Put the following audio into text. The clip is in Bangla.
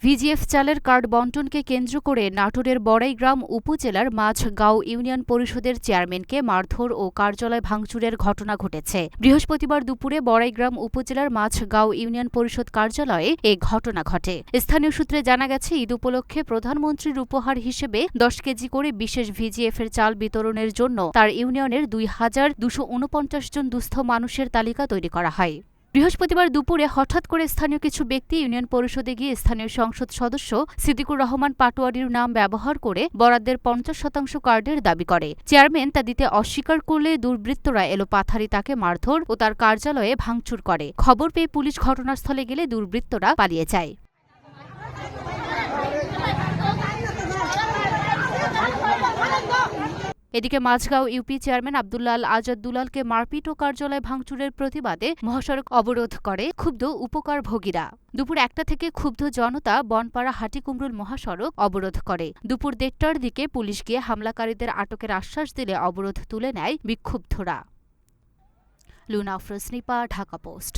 ভিজিএফ চালের কার্ড বণ্টনকে কেন্দ্র করে নাটোরের বড়াইগ্রাম উপজেলার মাঝগাঁও ইউনিয়ন পরিষদের চেয়ারম্যানকে মারধর ও কার্যালয় ভাঙচুরের ঘটনা ঘটেছে। বৃহস্পতিবার দুপুরে বড়াইগ্রাম উপজেলার মাঝগাঁও ইউনিয়ন পরিষদ কার্যালয়ে এ ঘটনা ঘটে। স্থানীয় সূত্রে জানা গেছে, ঈদ উপলক্ষে প্রধানমন্ত্রীর উপহার হিসেবে 10 কেজি করে বিশেষ ভিজিএফের চাল বিতরণের জন্য তার ইউনিয়নের 2249 জন দুস্থ মানুষের তালিকা তৈরি করা হয়। বৃহস্পতিবার দুপুরে হঠাৎ করে স্থানীয় কিছু ব্যক্তি ইউনিয়ন পরিষদে গিয়ে স্থানীয় সংসদ সদস্য সিদ্দিকুর রহমান পাটোয়ারির নাম ব্যবহার করে বরাদ্দের 50% কার্ডের দাবি করে। চেয়ারম্যান তা দিতে অস্বীকার করলে দুর্বৃত্তরা এলোপাথারি তাকে মারধর ও তার কার্যালয়ে ভাঙচুর করে। খবর পেয়ে পুলিশ ঘটনাস্থলে গেলে দুর্বৃত্তরা পালিয়ে যায়। এদিকে মাঝগাঁও ইউপি চেয়ারম্যান আব্দুল্লাহ আল আজাদ দুলালকে মারপিট ও কার্যালয় ভাঙচুরের প্রতিবাদে মহাসড়ক অবরোধ করে ক্ষুব্ধ উপকারভোগীরা। দুপুর 1টা থেকে ক্ষুব্ধ জনতা বনপাড়া হাটিকুমরুল মহাসড়ক অবরোধ করে। দুপুর 1:30টার দিকে পুলিশ গিয়ে হামলাকারীদের আটকের আশ্বাস দিলে অবরোধ তুলে নেয় বিক্ষুব্ধরা। লুনা আফরোজ নিপা, ঢাকা পোস্ট।